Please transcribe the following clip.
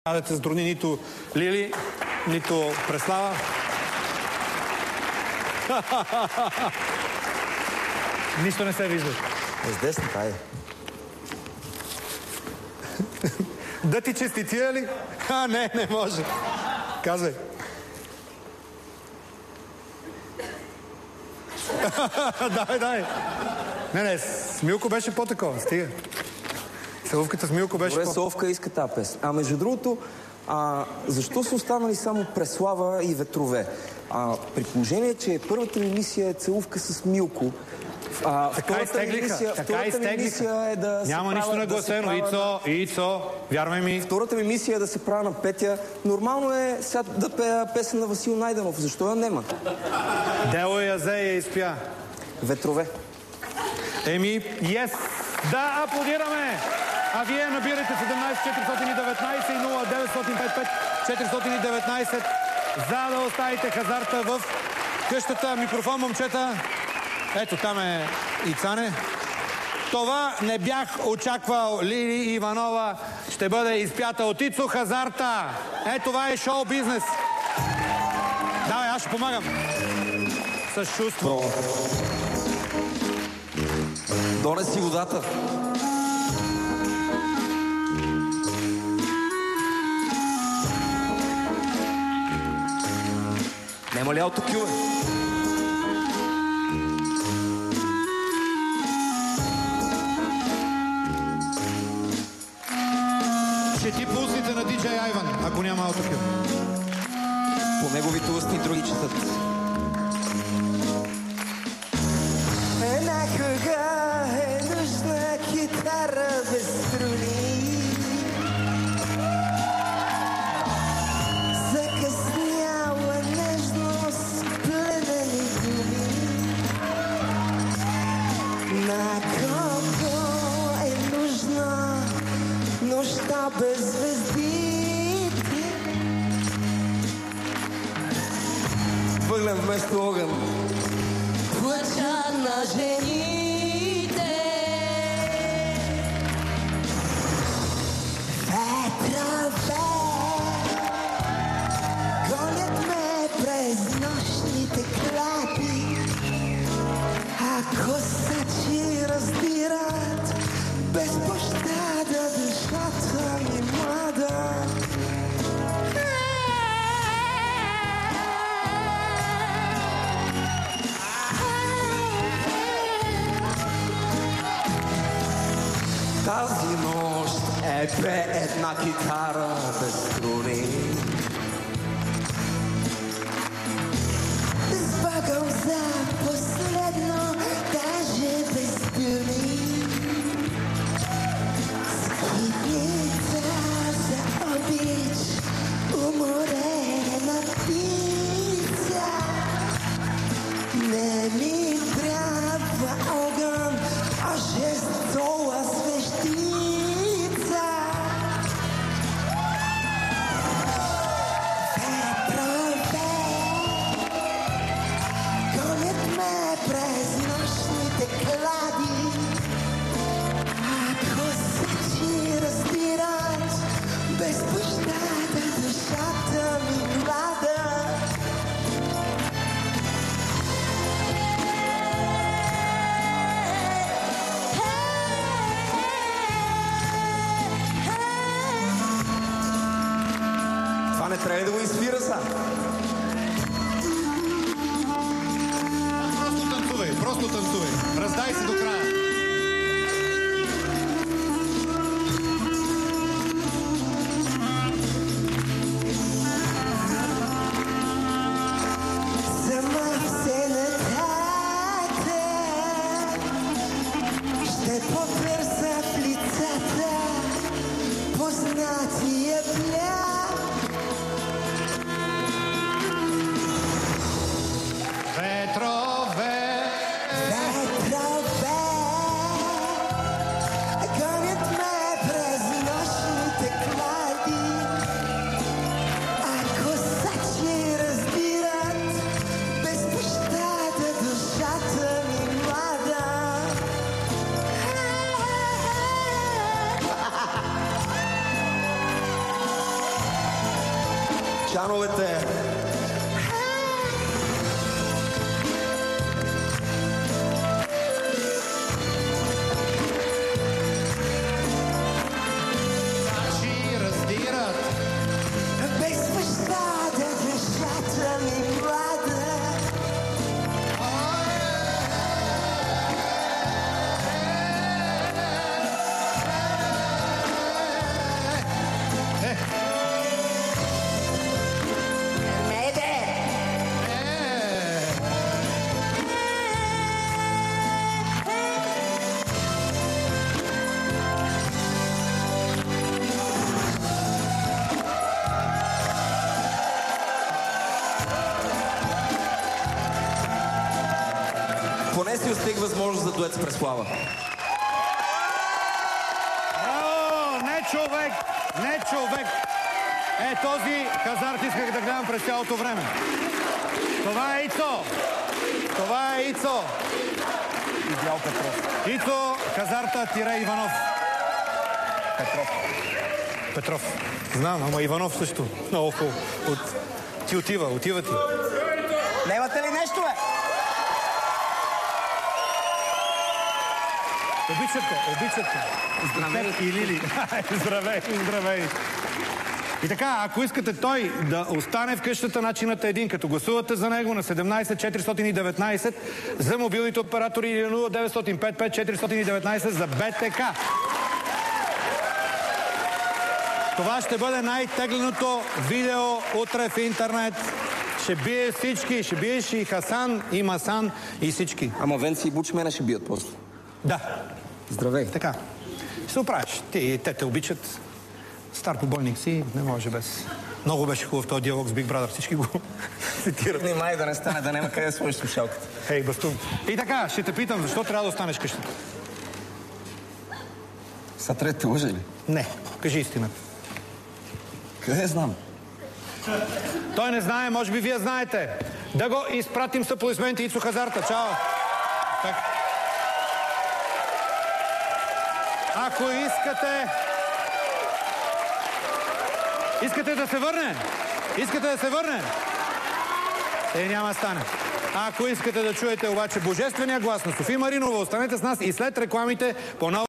Да се сдрони нито Лили, нито Преслава. Нищо не се вижда. С десната, айде. Да ти честития ли? Не може. Казвай. Дай. Не, с Милко беше по-такова. Стига. Целувката с Милко беше Добре, Совка иска тази песен. А между другото, защо са останали само Преслава и Ветрове? При положение, че първата ми мисия е целувка с Милко. Втората ми мисия е да се няма нищо нагласено. Ицо, вярвай ми. Втората ми мисия е да се правя на Петя. Нормално е сега да пея песен на Васил Найденов. Защо я нема? Дело я взе и я изпя. Ветрове. Yes! Да, аплодираме! А вие набирате 17 419 и 0955 419 за да оставите хазарта в къщата. Микрофон, момчета. Ето, там е и Цане. Това не бях очаквал. Лили Иванова ще бъде изпята от Ицо Хазарта. Това е шоу-бизнес. Давай, аз ще помагам. С чувство. Донеси водата. Нема ли аутокюе? Чети пулсите на диджей Айван, ако няма аутокюе. По неговите устни други четат. Някога е нужна китара без струни. Закъсняла нежност, пленени думи. На кого е нужна нощта без звездите? Въглен вместо огън. Плача на жените. Ветрове гонят ме през нощните клапи, а косачи раздират без пощада душата ми млада. Тази нощ пе една китара без струни. Сбагам за последно, даже без думи. Скитница за обич, уморена птица. Не ми трябва огън, а жестола свещица. Ветрове гонят ме през нощните клади, а косачи раздират без пощада душата ми млада. Не трябва да го изспира са. Просто танцувай. Раздай се до края. Сама в сенатата ще потърся в лицата познатия бляг. Ветрове гонят ме през нощните клади, а косачи раздират без пощада душата ми млада. чановете. Поне си остиг възможност за дует с Преслава. Браво! Не човек! Не човек! Този хазарт исках да гледам през цялото време. Това е Ицо! Това е Ицо! Идеал Петров. Ицо, хазарта, Иванов. Петров. Знам, ама Иванов също. Много хубаво. Ти отива ти. Немате ли нещо, бе? Обичат. Здравей. И Лили. Здравей. И така, ако искате той да остане в къщата, начинът е един. Като гласувате за него на 17 419 за мобилните оператори или 0955 419 за БТК. Това ще бъде най-тегленото видео утре в интернет. Ще бие всички. Ще биеш и Хасан, и Масан, и всички. Ама Венци и Буч мене ще бият после. Да. Здравей. Така. Ще се оправиш. Те обичат. Стар побойник си, не може без. Много беше хубав този диалог с Big Brother. Всички го цитират. Внимай да не стане, да няма къде да сложиш слушалката. Хей, бастун. И така, ще те питам, защо трябва да останеш къщата? Са трябва да те лъжа ли? Не, кажи истината. Къде знам? Той не знае, може би вие знаете. Да го изпратим с аплодисменти Ицо Хазарта. Чао! Так. Ако искате да се върне? Искате да се върне? Няма да стане. Ако искате да чуете обаче божествения глас на София Маринова, останете с нас и след рекламите по нова